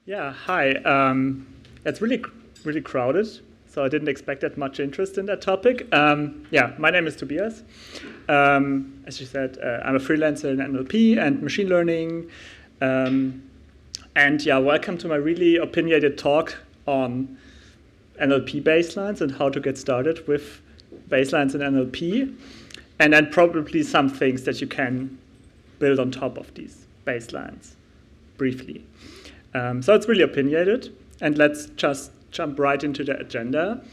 Yeah, hi. It's really crowded, so I didn't expect that much interest in that topic. Yeah, my name is Tobias. As you said, I'm a freelancer in NLP and machine learning. And yeah, welcome to my really opinionated talk on NLP baselines and how to get started with baselines in NLP. And then probably some things that you can build on top of these baselines, briefly. So it's really opinionated, and let's just jump right into the agenda.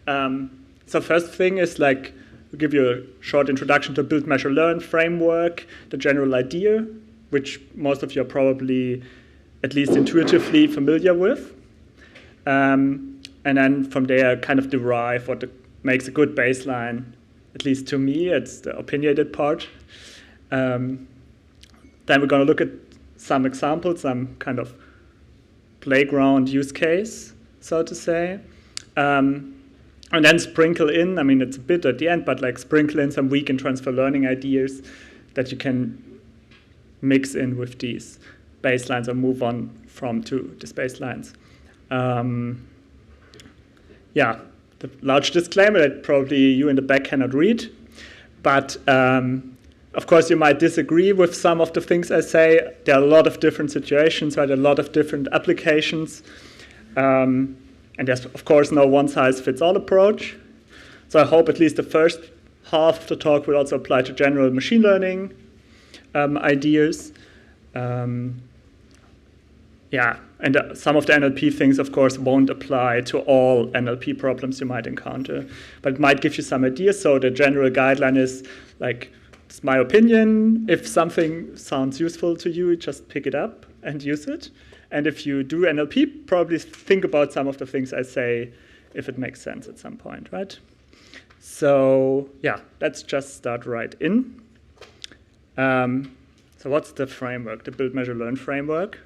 So first thing is we'll give you a short introduction to build, measure, learn framework, the general idea, which most of you are probably at least intuitively familiar with. And then from there, kind of derive what makes a good baseline. At least to me, it's the opinionated part. Then we're going to look at some examples, some kind of playground use case, so to say. And then sprinkle in, I mean, it's a bit at the end, but sprinkle in some weak and transfer learning ideas that you can mix in with these baselines or move on to these baselines. Yeah, the large disclaimer that probably you in the back cannot read, but of course, you might disagree with some of the things I say. There are a lot of different situations, right? A lot of different applications. And there's, of course, no one-size-fits-all approach. So I hope at least the first half of the talk will also apply to general machine learning ideas. Yeah, and some of the NLP things, of course, won't apply to all NLP problems you might encounter. But it might give you some ideas. So the general guideline is it's my opinion. If something sounds useful to you, just pick it up and use it. And if you do NLP, probably think about some of the things I say if it makes sense at some point, right? So yeah, let's just start right in. So what's the framework? The build, measure, learn framework,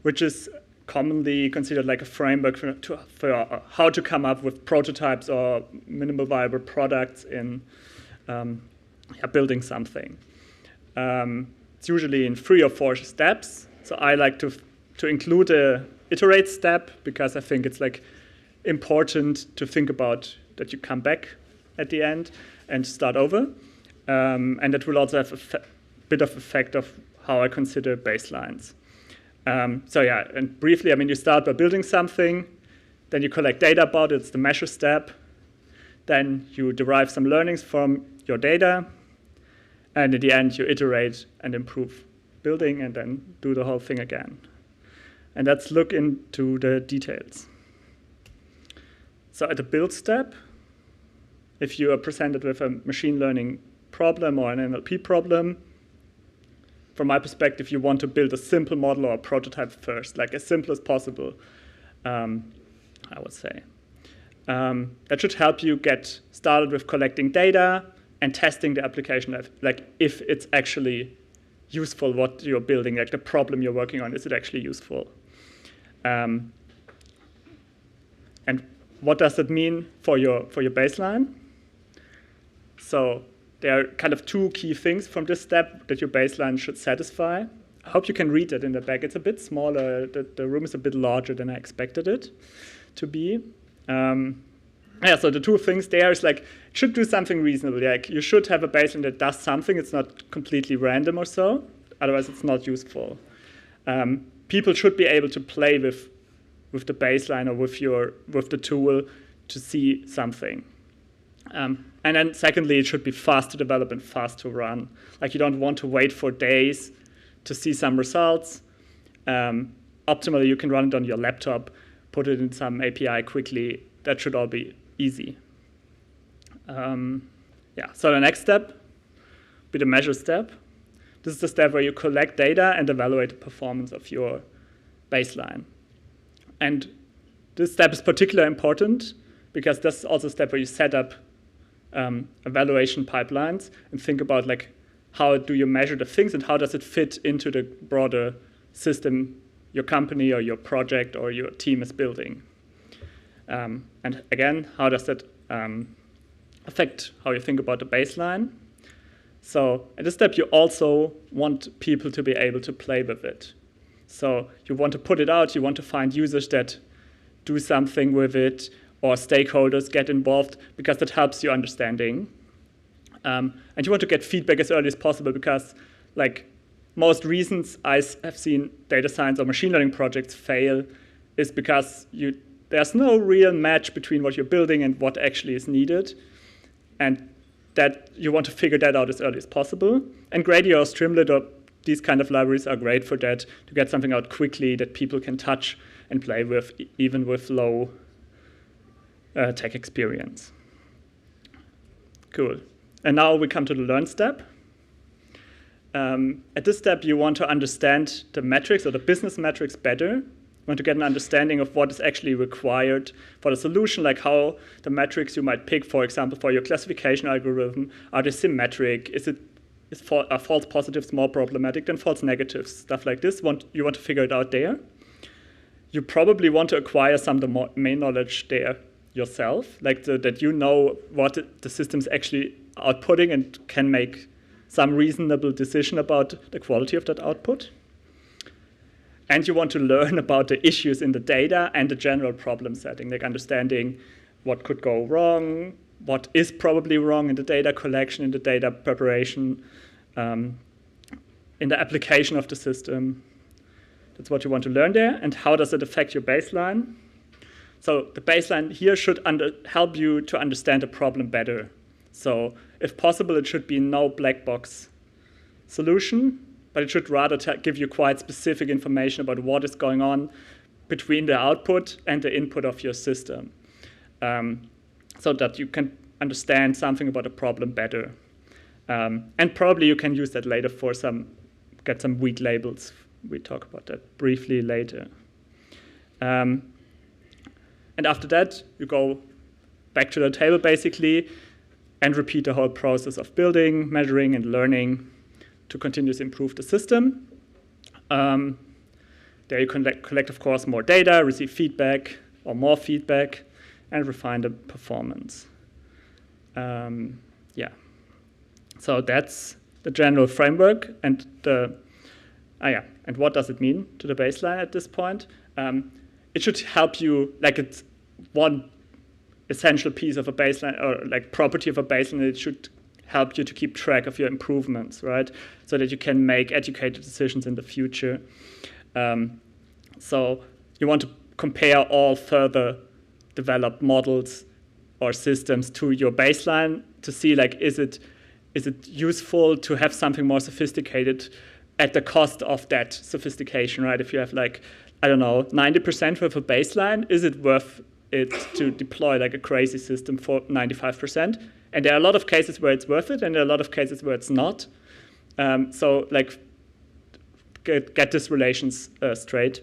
which is commonly considered like a framework for how to come up with prototypes or minimal viable products in building something. It's usually in 3 or 4 steps. So I like to include a iterate step because I think it's important to think about that you come back at the end and start over. And that will also have a bit of effect of how I consider baselines. So yeah, and briefly, I mean, you start by building something, then you collect data about it, it's the measure step. Then you derive some learnings from your data. And in the end, you iterate and improve building and then do the whole thing again. And let's look into the details. So at the build step, if you are presented with a machine learning problem or an NLP problem, from my perspective, you want to build a simple model or a prototype first, as simple as possible, I would say. That should help you get started with collecting data and testing the application, if it's actually useful, what you're building, the problem you're working on, is it actually useful? And what does that mean for your baseline? So there are kind of 2 key things from this step that your baseline should satisfy. I hope you can read it in the back. It's a bit smaller. The room is a bit larger than I expected it to be. Yeah, so the 2 things there is it should do something reasonable. You should have a baseline that does something. It's not completely random or so. Otherwise, it's not useful. People should be able to play with the baseline or with the tool to see something. And then secondly, it should be fast to develop and fast to run. You don't want to wait for days to see some results. Optimally, you can run it on your laptop, put it in some API quickly. That should all be easy. Yeah. So the next step will be the measure step. This is the step where you collect data and evaluate the performance of your baseline. And this step is particularly important because this is also a step where you set up evaluation pipelines and think about how do you measure the things and how does it fit into the broader system your company or your project or your team is building. And again, how does that affect how you think about the baseline? So at this step, you also want people to be able to play with it. So you want to put it out, you want to find users that do something with it, or stakeholders get involved, because that helps your understanding. And you want to get feedback as early as possible, because like most reasons I have seen data science or machine learning projects fail is because there's no real match between what you're building and what actually is needed. And that you want to figure that out as early as possible. And Grady or Streamlit or these kind of libraries are great for that, to get something out quickly that people can touch and play with, even with low tech experience. Cool. And now we come to the learn step. At this step, you want to understand the metrics or the business metrics better. You want to get an understanding of what is actually required for the solution, like how the metrics you might pick, for example, for your classification algorithm, are they symmetric? Are false positives more problematic than false negatives? Stuff like this, you want to figure it out there. You probably want to acquire some domain knowledge there yourself, like that you know what the system's actually outputting and can make some reasonable decision about the quality of that output. And you want to learn about the issues in the data and the general problem setting, like understanding what could go wrong, what is probably wrong in the data collection, in the data preparation, in the application of the system. That's what you want to learn there. And how does it affect your baseline? So the baseline here should help you to understand the problem better. So if possible, it should be no black box solution, but it should rather give you quite specific information about what is going on between the output and the input of your system, so that you can understand something about the problem better. And probably you can use that later for get some weak labels. We talk about that briefly later. And after that, you go back to the table, basically, and repeat the whole process of building, measuring, and learning to continuously improve the system. There you collect, of course, more data, receive feedback, or more feedback, and refine the performance. Yeah. So that's the general framework, and and what does it mean to the baseline at this point? It should help you, like it's one essential piece of a baseline, or like property of a baseline. It should help you to keep track of your improvements, right? So that you can make educated decisions in the future. So you want to compare all further developed models or systems to your baseline to see, like, is it useful to have something more sophisticated at the cost of that sophistication, right? If you have, like, I don't know, 90% with a baseline, is it worth it to deploy like a crazy system for 95%? And there are a lot of cases where it's worth it, and there are a lot of cases where it's not. So like get these relations straight,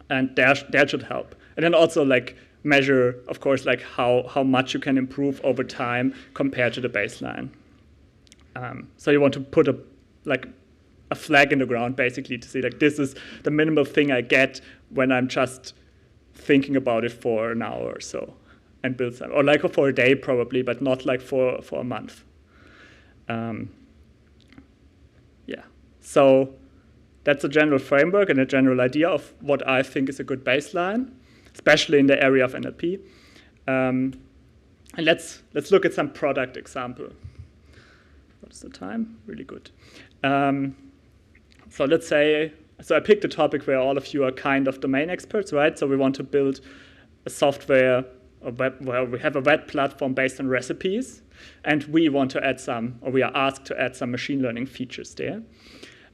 and that should help. And then also like measure, of course, like how much you can improve over time compared to the baseline. So you want to put a flag in the ground, basically, to see like this is the minimal thing I get when I'm just thinking about it for an hour or so and build some, or like for a day probably, but not like for a month. Yeah, so that's a general framework and a general idea of what I think is a good baseline, especially in the area of NLP. And let's look at some product example. What's the time? Really good. So let's say, so I picked a topic where all of you are kind of domain experts, right? So we want to build a software, where we have a web platform based on recipes, and we want to add some, or we are asked to add some machine learning features there.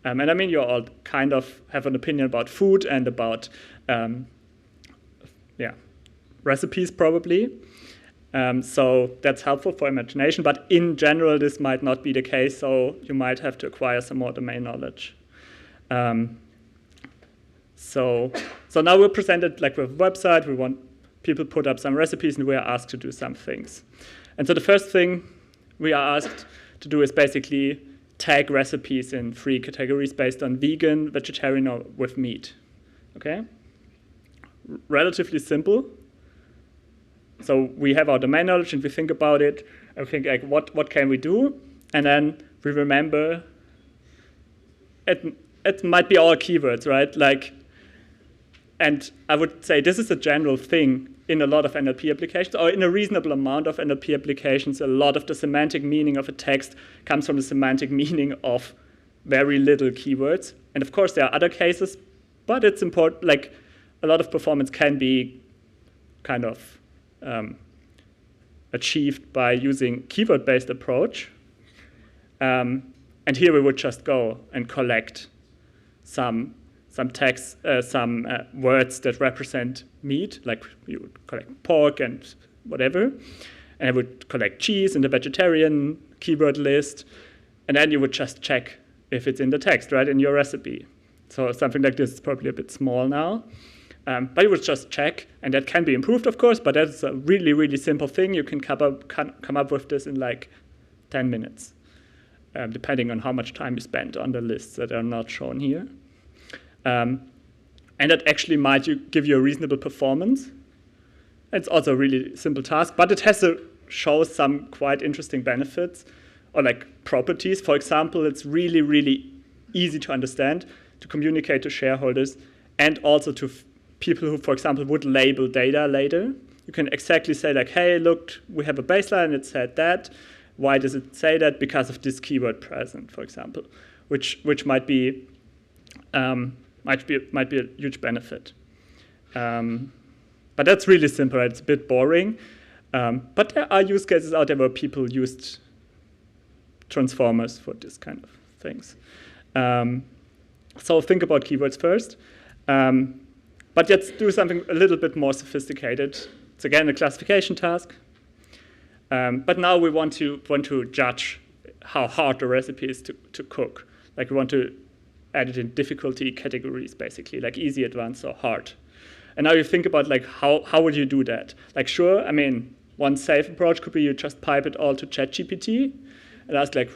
And I mean, you all kind of have an opinion about food and about, recipes probably. So that's helpful for imagination, but in general, this might not be the case, so you might have to acquire some more domain knowledge. So now we're presented like with a website. We want people put up some recipes, and we are asked to do some things. And so the first thing we are asked to do is basically tag recipes in 3 categories based on vegan, vegetarian, or with meat. Okay? Relatively simple. So we have our domain knowledge, and we think about it, and we think, like, what can we do? And then we remember, it might be all keywords, right? Like, and I would say this is a general thing in a lot of NLP applications, or in a reasonable amount of NLP applications. A lot of the semantic meaning of a text comes from the semantic meaning of very little keywords. And of course, there are other cases, but it's important, like a lot of performance can be kind of achieved by using keyword-based approach. And here we would just go and collect some text, some words that represent meat, like you would collect pork and whatever. And I would collect cheese in the vegetarian keyword list. And then you would just check if it's in the text, right, in your recipe. So something like this is probably a bit small now. But you would just check, and that can be improved, of course, but that's a really, really simple thing. You can come up with this in like 10 minutes, depending on how much time you spend on the lists that are not shown here. And that actually might give you a reasonable performance. It's also a really simple task, but it has to show some quite interesting benefits or like properties. For example, it's really, really easy to understand, to communicate to shareholders, and also to people who, for example, would label data later. You can exactly say like, hey, look, we have a baseline, it said that. Why does it say that? Because of this keyword present, for example, which might be a huge benefit. But that's really simple, right? It's a bit boring. But there are use cases out there where people used transformers for this kind of things. So think about keywords first. But let's do something a little bit more sophisticated. It's again a classification task. But now we want to judge how hard the recipe is to cook. Like we want to add it in difficulty categories, basically, like easy, advanced, or hard. And now you think about like how would you do that? Like sure, I mean, one safe approach could be you just pipe it all to ChatGPT and ask like,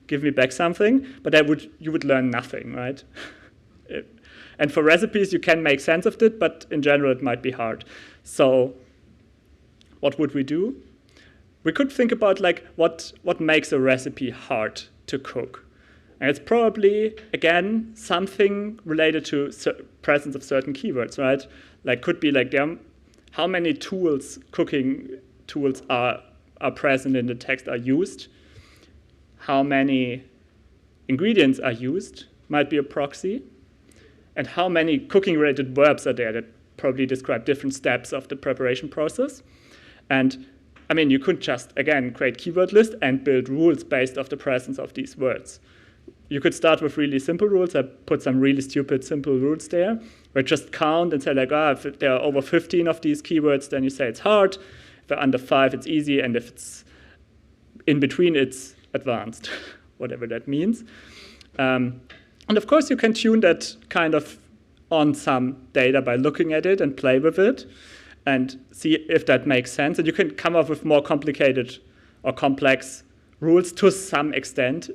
give me back something, but you would learn nothing, right? And for recipes, you can make sense of it, but in general, it might be hard. So what would we do? We could think about like what makes a recipe hard to cook. And it's probably, again, something related to presence of certain keywords, right? Like could be like how many cooking tools are present in the text are used, how many ingredients are used, might be a proxy, and how many cooking-related verbs are there that probably describe different steps of the preparation process. And I mean, you could just, again, create keyword list and build rules based off the presence of these words. You could start with really simple rules. I put some really stupid, simple rules there, where just count and say like, if there are over 15 of these keywords, then you say it's hard. If they're under 5, it's easy. And if it's in between, it's advanced, whatever that means. And of course, you can tune that kind of on some data by looking at it and play with it and see if that makes sense. And you can come up with more complicated or complex rules to some extent.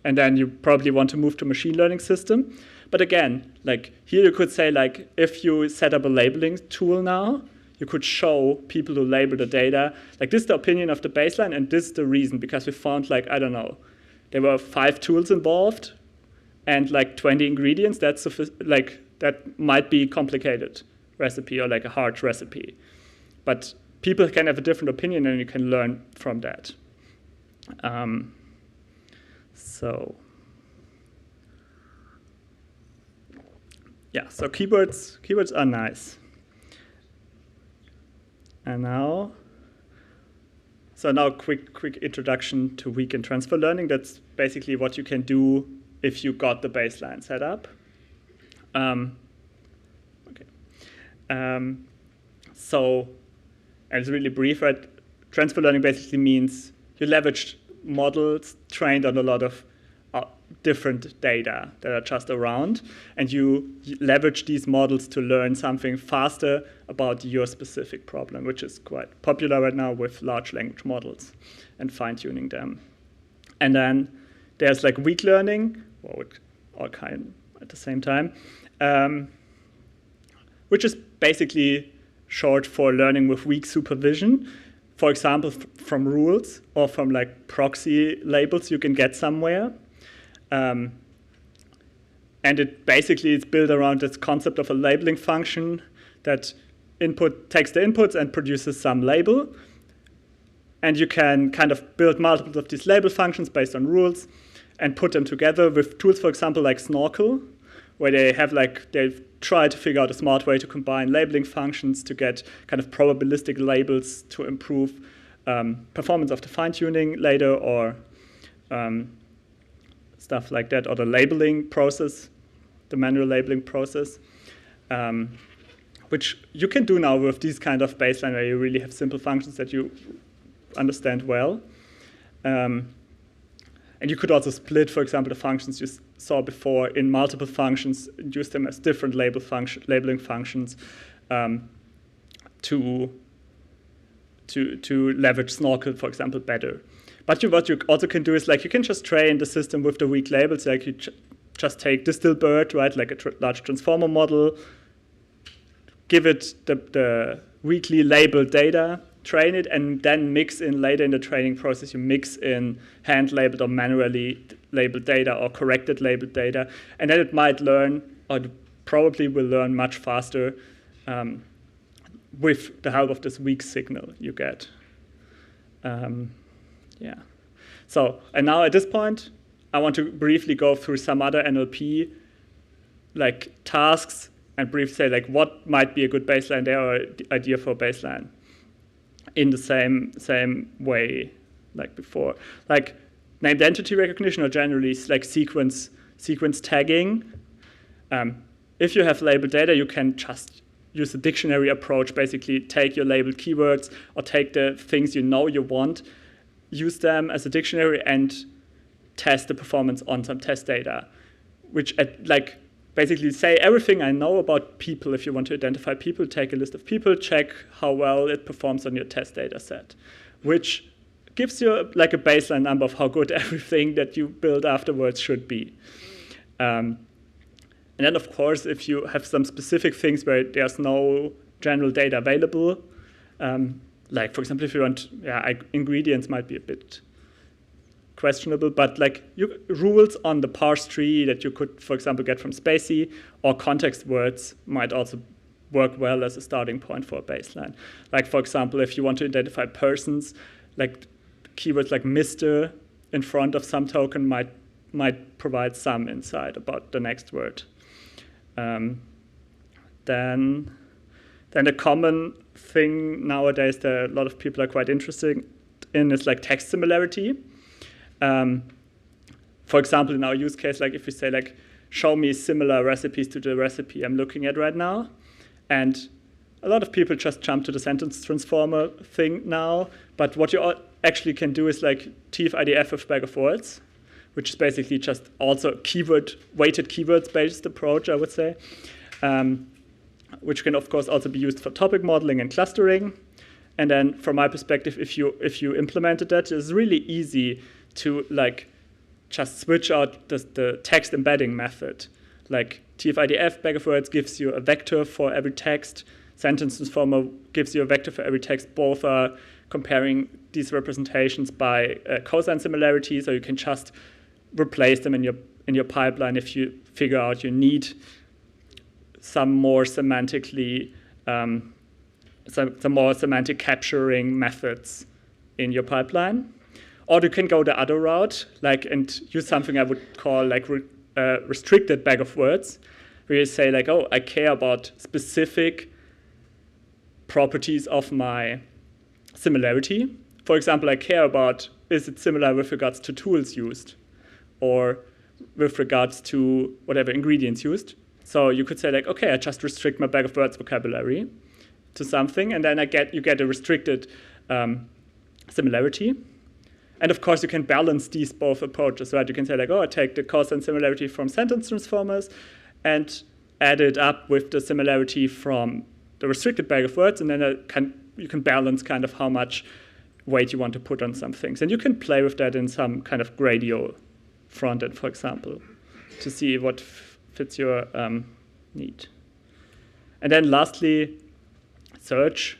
And then you probably want to move to machine learning system. But again, like here you could say like, if you set up a labeling tool now, you could show people who label the data, like this is the opinion of the baseline and this is the reason, because we found like, I don't know, there were 5 tools involved and like 20 ingredients. That might be a complicated recipe or like a hard recipe. But people can have a different opinion and you can learn from that. So keywords are nice. And now quick introduction to weak and transfer learning. That's basically what you can do if you got the baseline set up. So, and it's really brief, right? Transfer learning basically means you leverage models trained on a lot of different data that are just around, and you leverage these models to learn something faster about your specific problem, which is quite popular right now with large language models and fine-tuning them. And then there's like weak learning, or all kind at the same time, which is basically short for learning with weak supervision. For example, from rules or from like proxy labels you can get somewhere. And it basically is built around this concept of a labeling function that takes the inputs and produces some label. And you can kind of build multiples of these label functions based on rules and put them together with tools, for example, like Snorkel, where they've tried to figure out a smart way to combine labeling functions to get kind of probabilistic labels to improve performance of the fine-tuning later, or stuff like that, or the labeling process, the manual labeling process, which you can do now with these kind of baseline where you really have simple functions that you understand well. And you could also split, for example, the functions you saw before in multiple functions, and use them as different labeling functions to leverage Snorkel, for example, better. But what you also can do is you can just train the system with the weak labels. Like you just take Distilbert, right, like a large transformer model, give it the weakly labeled data, train it, and then mix in later in the training process, you mix in hand-labeled or manually labeled data or corrected labeled data. And then it might learn, or it probably will learn much faster with the help of this weak signal you get. Yeah. So, and now at this point, I want to briefly go through some other NLP tasks and briefly say what might be a good baseline there or idea for a baseline in the same way like before. Named entity recognition, or generally sequence tagging. If you have labeled data, you can just use a dictionary approach, basically take your labeled keywords or take the things you know you want, use them as a dictionary and test the performance on some test data, which basically say everything I know about people. If you want to identify people, take a list of people, check how well it performs on your test data set, which gives you a baseline number of how good everything that you build afterwards should be. And then, of course, if you have some specific things where there's no general data available, for example, if you want, ingredients might be a bit questionable, but rules on the parse tree that you could, for example, get from Spacie, or context words might also work well as a starting point for a baseline. For example, if you want to identify persons, keywords like Mr. in front of some token might provide some insight about the next word. Then a common thing nowadays that a lot of people are quite interested in is text similarity. For example, in our use case, if we say show me similar recipes to the recipe I'm looking at right now, and a lot of people just jump to the sentence transformer thing now, but what you actually can do is TF-IDF with bag of words, which is basically just also weighted keywords-based approach, I would say, which can, of course, also be used for topic modeling and clustering. And then, from my perspective, if you implemented that, it's really easy to just switch out the text embedding method. TF-IDF, bag of words, gives you a vector for every text. Sentence transformer gives you a vector for every text. Both are comparing these representations by cosine similarity, so you can just replace them in your pipeline if you figure out you need some more semantically some more semantic capturing methods in your pipeline. Or you can go the other route, and use something I would call restricted bag of words, where you say oh, I care about specific properties of my similarity. For example, I care about, is it similar with regards to tools used, or with regards to whatever ingredients used. So you could say okay, I just restrict my bag of words vocabulary to something, and then you get a restricted similarity. And of course, you can balance these both approaches, right? You can say oh, I take the cosine similarity from sentence transformers and add it up with the similarity from the restricted bag of words, and then you can balance kind of how much weight you want to put on some things. And you can play with that in some kind of Gradio frontend, for example, to see what fits your need. And then lastly, search.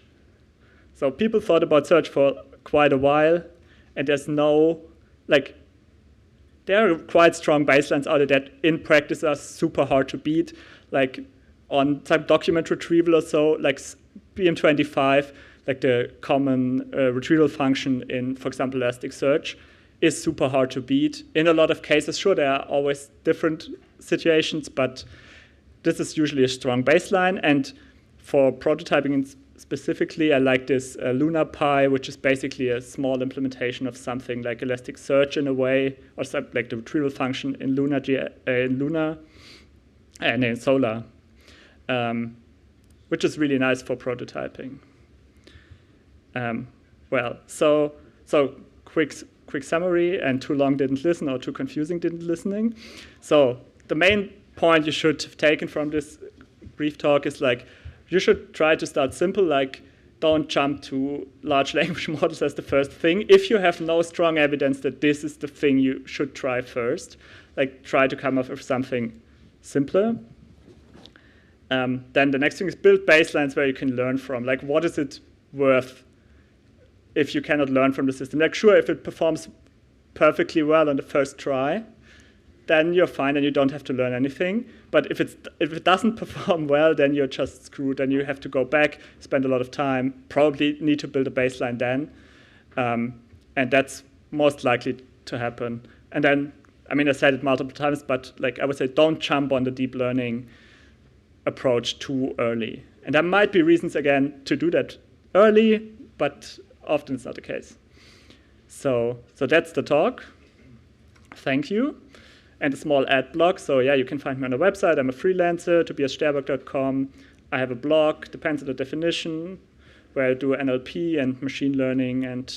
So people thought about search for quite a while, and there's no, there are quite strong baselines out there that in practice are super hard to beat. Like on some document retrieval or so, like BM25, like the common retrieval function in, for example, Elasticsearch, is super hard to beat. In a lot of cases, sure, there are always different situations, but this is usually a strong baseline. And for prototyping specifically, I like this LunaPy, which is basically a small implementation of something like Elasticsearch in a way, or like the retrieval function in Luna and in Solr, which is really nice for prototyping. Well, so quick summary, and too long didn't listen or too confusing didn't listening. So the main point you should have taken from this brief talk is like, you should try to start simple, like don't jump to large language models as the first thing. If you have no strong evidence that this is the thing you should try first, like try to come up with something simpler. Then the next thing is build baselines where you can learn from. Like what is it worth if you cannot learn from the system? Like sure, if it performs perfectly well on the first try, then you're fine and you don't have to learn anything. But if it doesn't perform well, then you're just screwed and you have to go back, spend a lot of time, probably need to build a baseline then. And that's most likely to happen. And then, I mean, I said it multiple times, but like I would say, don't jump on the deep learning approach too early. And there might be reasons, again, to do that early, but often it's not the case. So that's the talk. Thank you. And a small ad block. So yeah, you can find me on the website. I'm a freelancer, tobiassterbak.com. I have a blog, depends on the definition, where I do NLP and machine learning and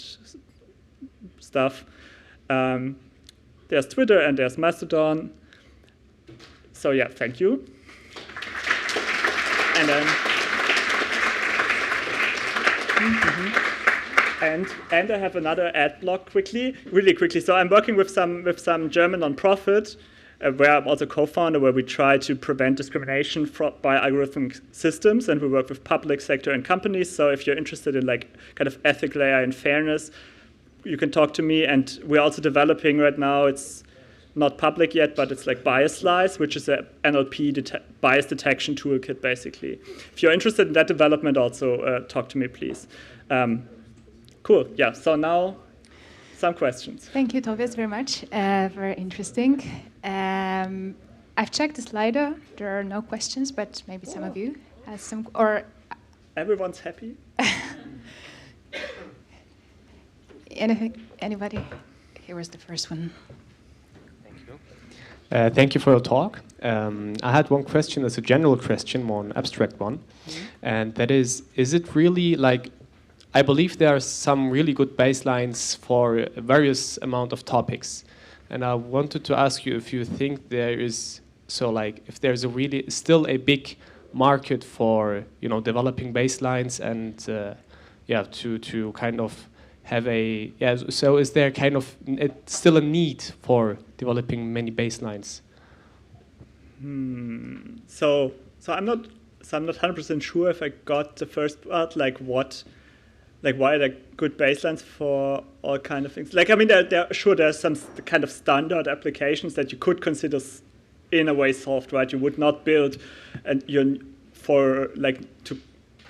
stuff. There's Twitter and there's Mastodon. So yeah, thank you. And then, and I have another ad block really quickly. So I'm working with some German nonprofit, where I'm also co-founder, where we try to prevent discrimination by algorithmic systems, and we work with public sector and companies. So if you're interested in like kind of ethical AI and fairness, you can talk to me. And we're also developing right now, it's not public yet, but it's like Bias Slice, which is a NLP bias detection toolkit, basically. If you're interested in that development, also talk to me, please. Cool. Yeah. So now, some questions. Thank you, Tobias, very much. Very interesting. I've checked the Slido. There are no questions, but maybe some of you have some. Or everyone's happy. Anybody? Here was the first one. Thank you for your talk. I had one question as a general question, more an abstract one. And that is it really like, I believe there are some really good baselines for various amount of topics. And I wanted to ask you if you think there is, so like, if there's a really still a big market for, you know, developing baselines and, to kind of have a, so is there kind of still a need for developing many baselines? So I'm not 100% sure if I got the first part, like why are there good baselines for all kind of things? Like, I mean, there's some kind of standard applications that you could consider in a way solved, right? You would not build for like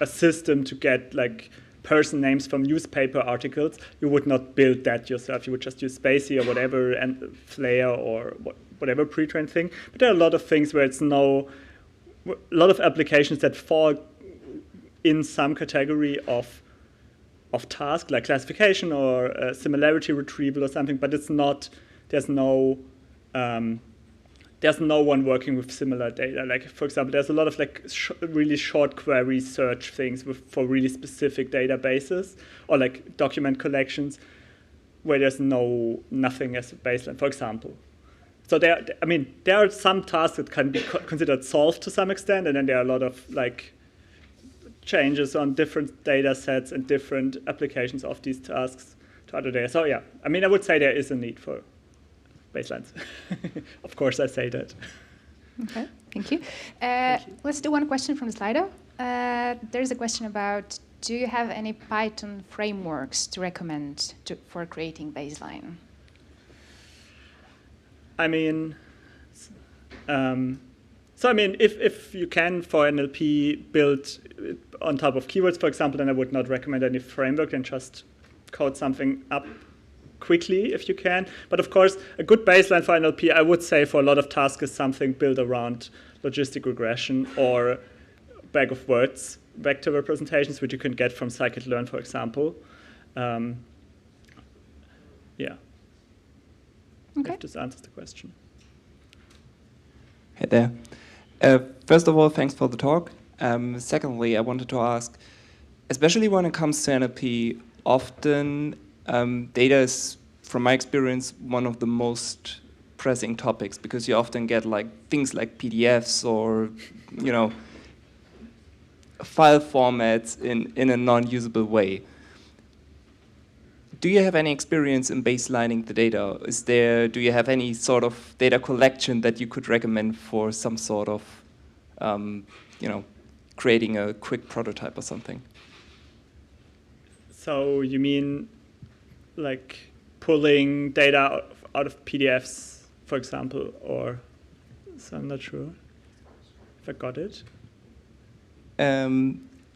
a system to get like person names from newspaper articles. You would not build that yourself. You would just use Spacey or whatever, and Flare or whatever pre-trained thing. But there are a lot of things where it's a lot of applications that fall in some category of task, like classification or similarity retrieval or something, but it's not, there's no one working with similar data. Like, for example, there's a lot of like really short query search things for really specific databases, or like document collections where there's nothing as a baseline, for example. So there are some tasks that can be considered solved to some extent, and then there are a lot of like changes on different data sets and different applications of these tasks to other data. So yeah, I mean, I would say there is a need for baselines. Of course, I say that. Okay, thank you. Let's do one question from Slido. There's a question about, do you have any Python frameworks to recommend for creating baseline? I mean, so I mean, if you can for NLP build on top of keywords, for example, then I would not recommend any framework and just code something up quickly if you can. But of course, a good baseline for NLP, I would say for a lot of tasks is something built around logistic regression or bag of words vector representations, which you can get from scikit-learn, for example. Yeah. Okay. If this answers the question. Hey there. First of all, thanks for the talk. Secondly, I wanted to ask, especially when it comes to NLP, often data is, from my experience, one of the most pressing topics because you often get like things like PDFs or, you know, file formats in a non-usable way. Do you have any experience in baselining the data? Do you have any sort of data collection that you could recommend for some sort of, you know, creating a quick prototype or something? So you mean like pulling data out of PDFs, for example, or so I'm not sure if I got it.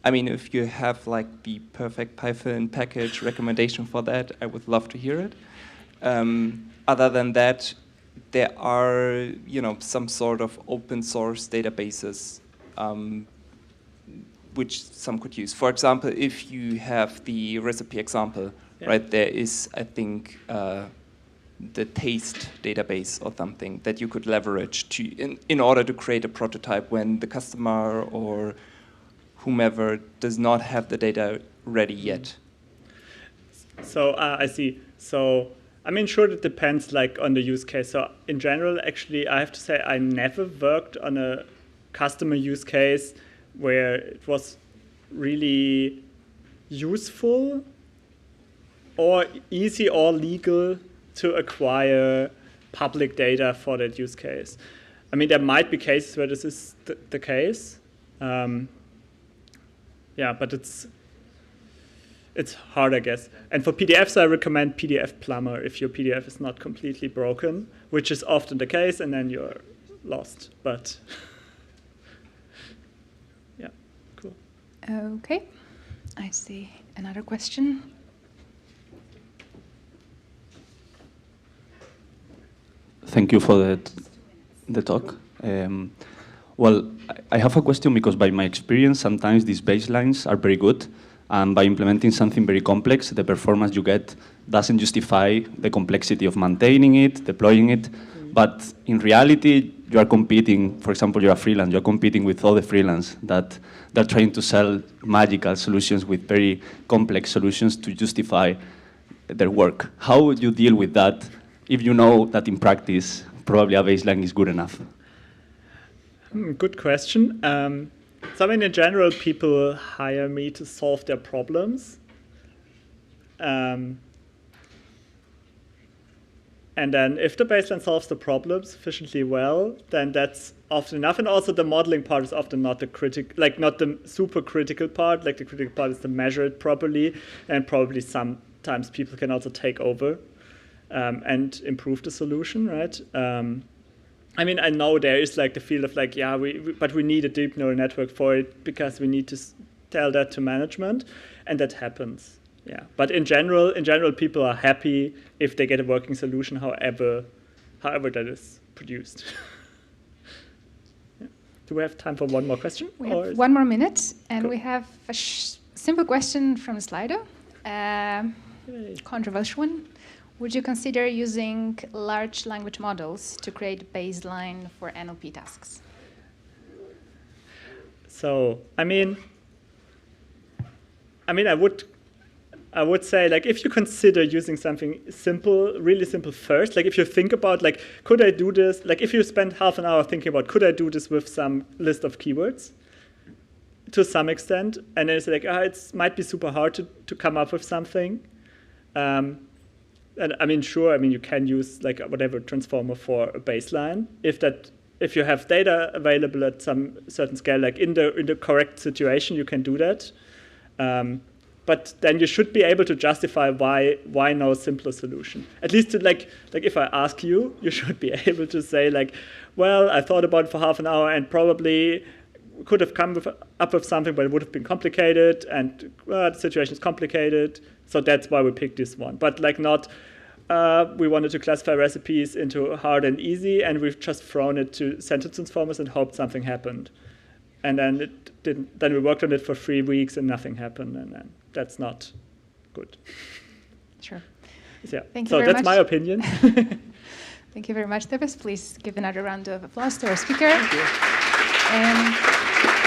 I mean, if you have like the perfect Python package recommendation for that, I would love to hear it. Other than that, there are, you know, some sort of open source databases which some could use. For example, if you have the recipe example, yeah, right, there is, I think, the taste database or something that you could leverage to in order to create a prototype when the customer or whomever does not have the data ready yet. So I see. So I mean, sure, it depends like on the use case. So in general, actually, I have to say I never worked on a customer use case where it was really useful or easy or legal to acquire public data for that use case. I mean, there might be cases where this is the case. Yeah, but it's hard, I guess. And for PDFs, I recommend PDF Plumber if your PDF is not completely broken, which is often the case, and then you're lost. But yeah, cool. Okay, I see another question. Thank you for the talk. Well, I have a question because by my experience, sometimes these baselines are very good. And by implementing something very complex, the performance you get doesn't justify the complexity of maintaining it, deploying it. But in reality, you are competing, for example, you're a freelance, you're competing with all the freelance that they're trying to sell magical solutions with very complex solutions to justify their work. How would you deal with that if you know that in practice, probably a baseline is good enough? Good question. So I mean, in general, people hire me to solve their problems. And then if the baseline solves the problem sufficiently well, then that's often enough. And also the modeling part is often not the not the super critical part. Like the critical part is to measure it properly, and probably sometimes people can also take over and improve the solution, right? I mean, I know there is like the field of like, yeah, but we need a deep neural network for it because we need to tell that to management, and that happens. Yeah, but in general, people are happy if they get a working solution, however that is produced. Yeah. Do we have time for one more question? We have 1 more minute, and cool. We have a simple question from Slido, controversial one. Would you consider using large language models to create a baseline for NLP tasks? So, I mean, I would say, like, if you consider using something simple, really simple first, like if you think about, like, could I do this? Like, if you spend half an hour thinking about, could I do this with some list of keywords? To some extent, and then it's like, it might be super hard to come up with something. And I mean, sure, I mean, you can use like whatever transformer for a baseline. If you have data available at some certain scale, like in the correct situation, you can do that. but then you should be able to justify why no simpler solution. At least to like if I ask you, you should be able to say like, well, I thought about it for half an hour and probably could have come up with something, but it would have been complicated, and the situation is complicated, so that's why we picked this one. But like not, we wanted to classify recipes into hard and easy, and we've just thrown it to sentence transformers and hoped something happened. And then it didn't. Then we worked on it for 3 weeks and nothing happened, and then that's not good. Sure. Yeah. Thank you so very that's much. my opinion. Thank you very much, Tobias. Please give another round of applause to our speaker. Thank you.